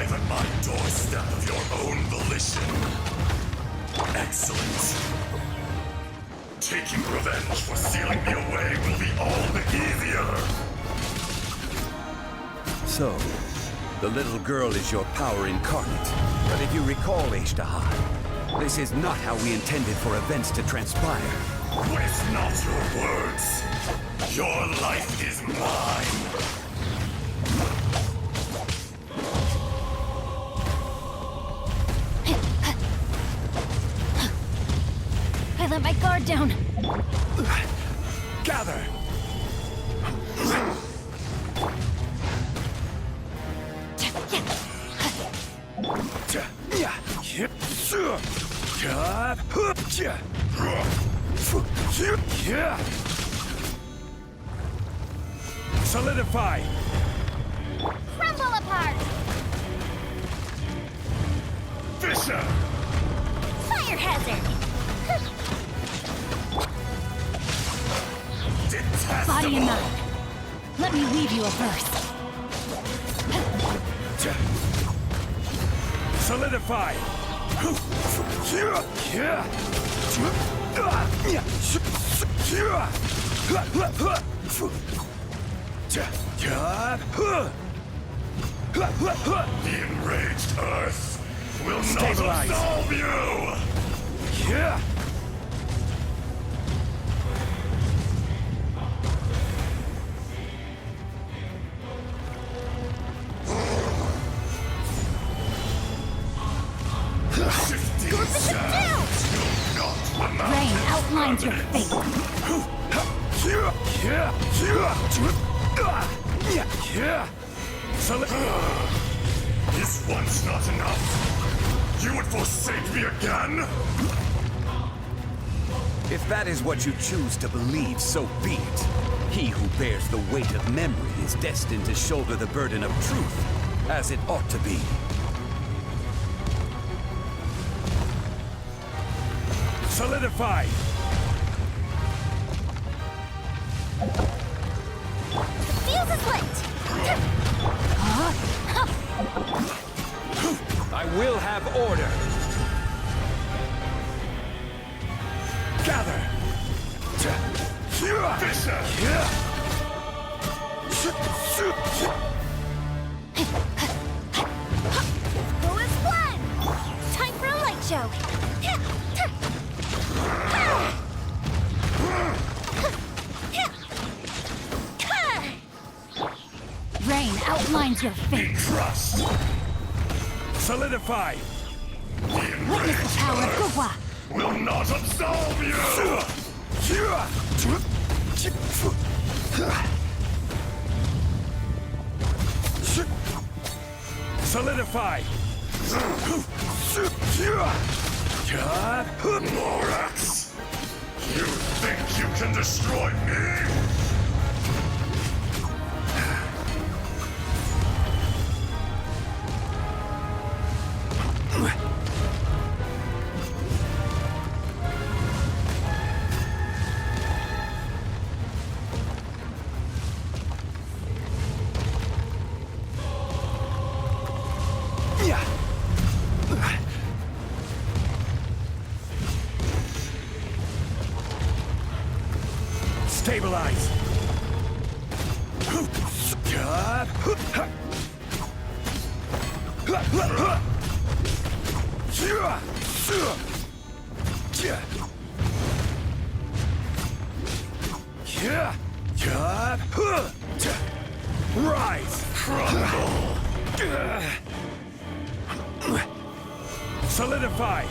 arrive at my doorstep of your own volition. Excellent. Taking revenge for sealing me away will be all the easier. So, the little girl is your power incarnate. But if you recall, Ishtahar, this is not how we intended for events to transpire. Waste not your words. Your life is mine. I let my guard down. Gather! Solidify! Crumble apart! Fisher! Fire hazard! Detestable! Body and mind. Let me weave you a verse. Solidify! The enraged Earth will Stabilize. not absolve you! Shifting sands will not amount Rain to outlines your permanence. fate. Is once not enough? You would forsake me again? If that is what you choose to believe, so be it. He who bears the weight of memory is destined to shoulder the burden of truth, as it ought to be. Solidify! Fuse is lit! I will have order! Gather! Fisher! Who is one? Time for a light show! Rain outlines your Be fate. crushed! Solidify! The Witness the power of enraged Gugwa. Earth will not absolve you! Solidify! Morax! You think you can destroy me? Stabilize! Rise! Crumble! Solidify!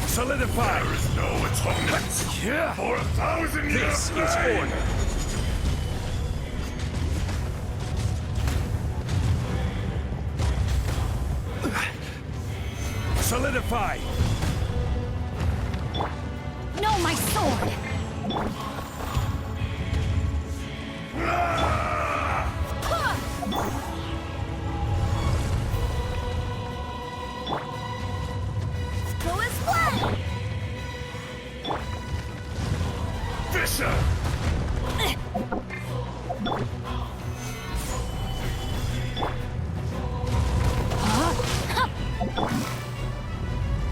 Solidify! There is no atonement for 1,000 years. This is pain. order! Solidify! No, my sword! mission!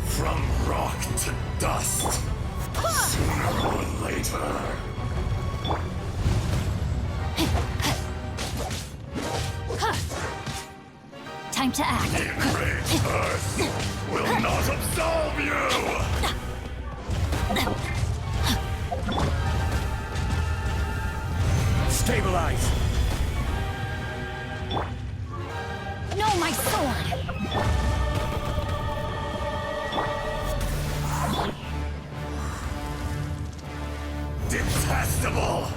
From rock to dust, sooner or later. Time to act. Enraged Earth will not absolve you! Stabilize! No, my sword! Detestable!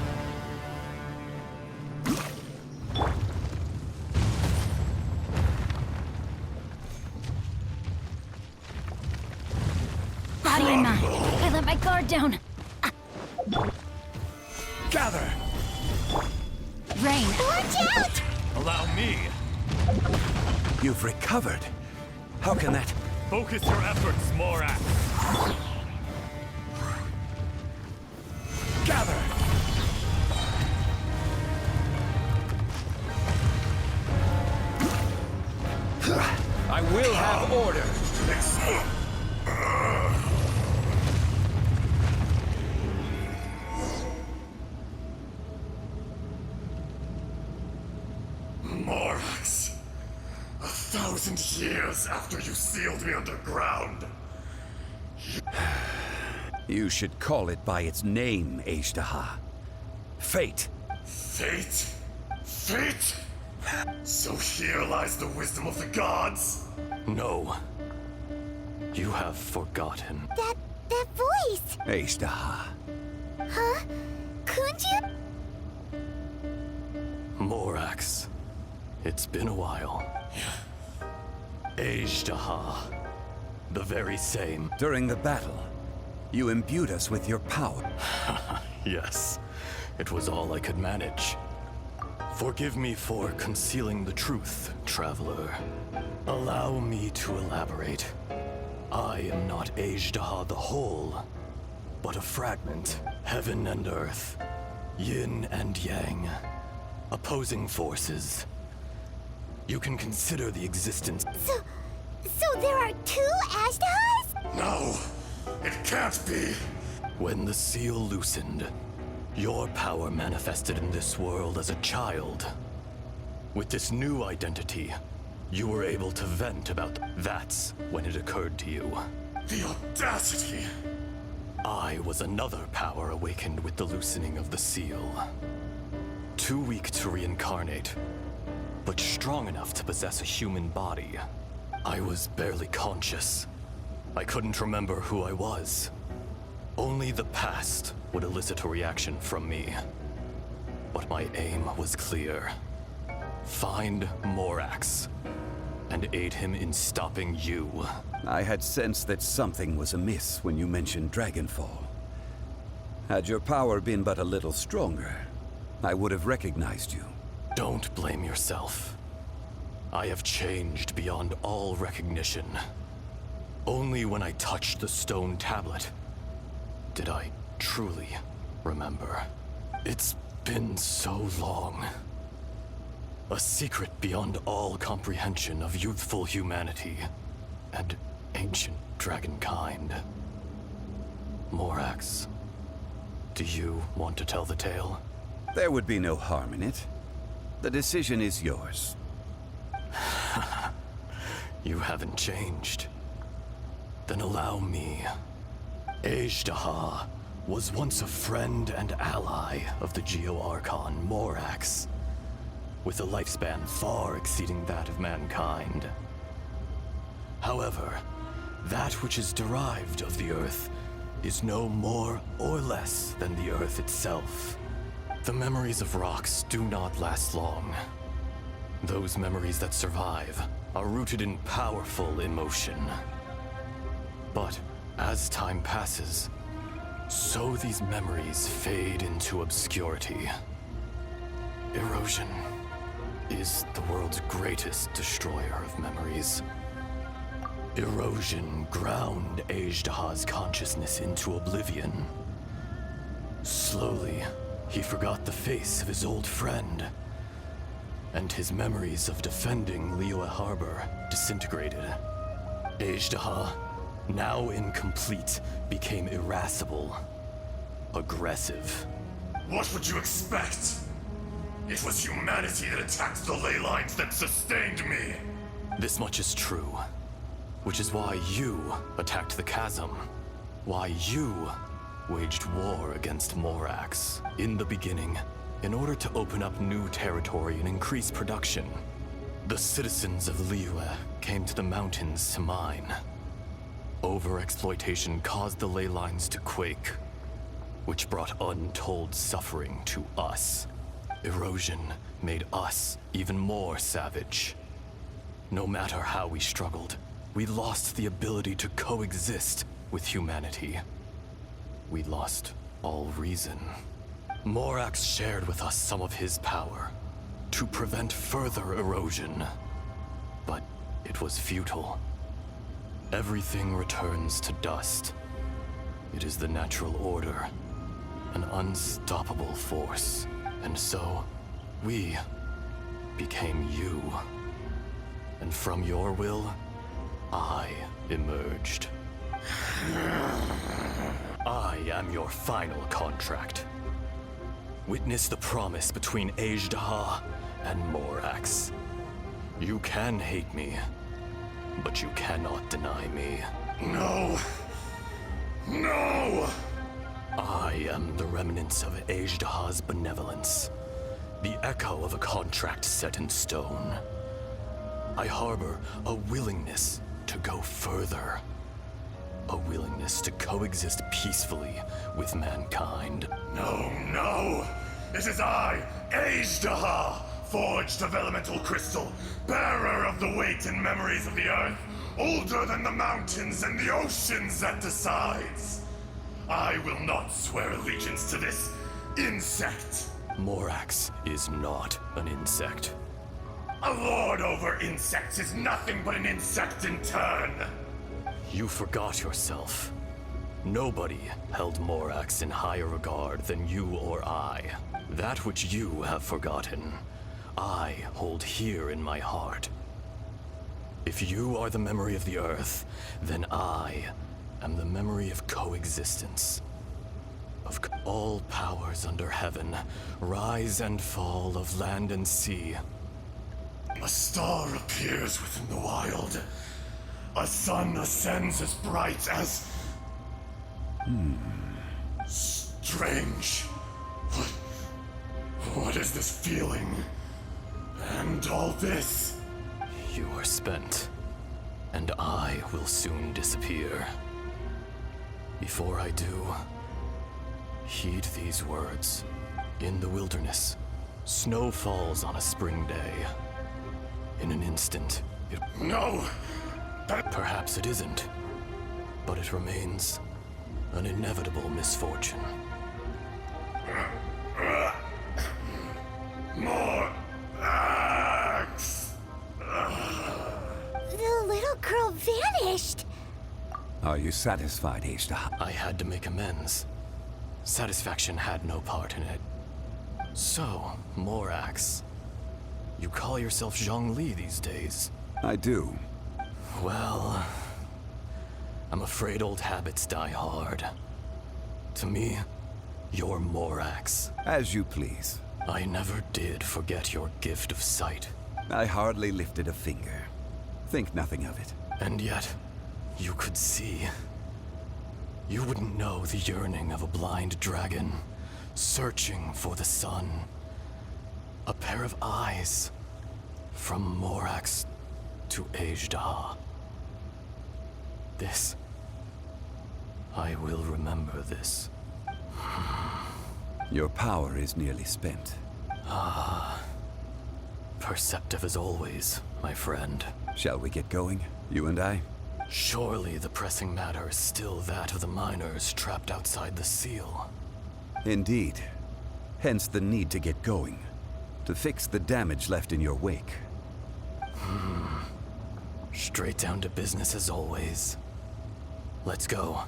Body and mind. I let my guard down. Gather! Rain. Watch out! Allow me. You've recovered. How can that... Focus your efforts, Morak. Gather! I will have order. Morax, 1,000 years after you sealed me underground. You should call it by its name, Azhdaha. Fate. Fate? Fate? So here lies the wisdom of the gods? No. You have forgotten. That voice! Azhdaha. Huh? Kunju? Morax. It's been a while. Azhdaha. The very same. During the battle, you imbued us with your power. Yes. It was all I could manage. Forgive me for concealing the truth, traveler. Allow me to elaborate. I am not Azhdaha the whole, but a fragment. Heaven and earth. Yin and yang. Opposing forces. You can consider the existence. So there are two Ashdahas? No, it can't be. When the seal loosened, your power manifested in this world as a child. With this new identity, you were able to vent about that's when it occurred to you. The audacity! I was another power awakened with the loosening of the seal. Too weak to reincarnate, but strong enough to possess a human body. I was barely conscious. I couldn't remember who I was. Only the past would elicit a reaction from me. But my aim was clear. Find Morax, and aid him in stopping you. I had sensed that something was amiss when you mentioned Dragonfall. Had your power been but a little stronger, I would have recognized you. Don't blame yourself. I have changed beyond all recognition. Only when I touched the stone tablet did I truly remember. It's been so long. A secret beyond all comprehension of youthful humanity and ancient dragonkind. Morax, do you want to tell the tale? There would be no harm in it. The decision is yours. You haven't changed. Then allow me. Azhdaha was once a friend and ally of the Geo-Archon Morax, with a lifespan far exceeding that of mankind. However, that which is derived of the Earth is no more or less than the Earth itself. The memories of rocks do not last long. Those memories that survive are rooted in powerful emotion. But as time passes, so these memories fade into obscurity. Erosion is the world's greatest destroyer of memories. Erosion ground Azhdaha's consciousness into oblivion. Slowly, he forgot the face of his old friend, and his memories of defending Liyue Harbor disintegrated. Ajdaha, now incomplete, became irascible, aggressive. What would you expect? It was humanity that attacked the ley lines that sustained me. This much is true, which is why you attacked the chasm, why you waged war against Morax. In the beginning, in order to open up new territory and increase production, the citizens of Liyue came to the mountains to mine. Overexploitation caused the ley lines to quake, which brought untold suffering to us. Erosion made us even more savage. No matter how we struggled, we lost the ability to coexist with humanity. We lost all reason. Morax shared with us some of his power to prevent further erosion, but it was futile. Everything returns to dust. It is the natural order, an unstoppable force. And so, we became you. And from your will, I emerged. I am your final contract. Witness the promise between Ajdaha and Morax. You can hate me, but you cannot deny me. No! No! I am the remnants of Ajdaha's benevolence, the echo of a contract set in stone. I harbor a willingness to go further, a willingness to coexist peacefully with mankind. No, no! It is I, Ajdaha, forged of elemental crystal, bearer of the weight and memories of the earth, older than the mountains and the oceans that decides. I will not swear allegiance to this insect. Morax is not an insect. A lord over insects is nothing but an insect in turn. You forgot yourself. Nobody held Morax in higher regard than you or I. That which you have forgotten, I hold here in my heart. If you are the memory of the earth, then I am the memory of coexistence. Of all powers under heaven, rise and fall of land and sea. A star appears within the wild. A sun ascends as bright as... Strange. What is this feeling? And all this? You are spent, and I will soon disappear. Before I do, heed these words. In the wilderness, snow falls on a spring day. In an instant, it... No! Perhaps it isn't, but it remains an inevitable misfortune. More axe! The little girl vanished. Are you satisfied, Ajdaha? I had to make amends. Satisfaction had no part in it. So, Morax, you call yourself Zhongli these days. I do. Well, I'm afraid old habits die hard. To me, you're Morax. As you please. I never did forget your gift of sight. I hardly lifted a finger. Think nothing of it. And yet, you could see. You wouldn't know the yearning of a blind dragon, searching for the sun. A pair of eyes, from Morax to Ajdaha. This... I will remember this. Your power is nearly spent. Perceptive as always, my friend. Shall we get going, you and I? Surely the pressing matter is still that of the miners trapped outside the seal. Indeed. Hence the need to get going. To fix the damage left in your wake. Straight down to business as always. Let's go.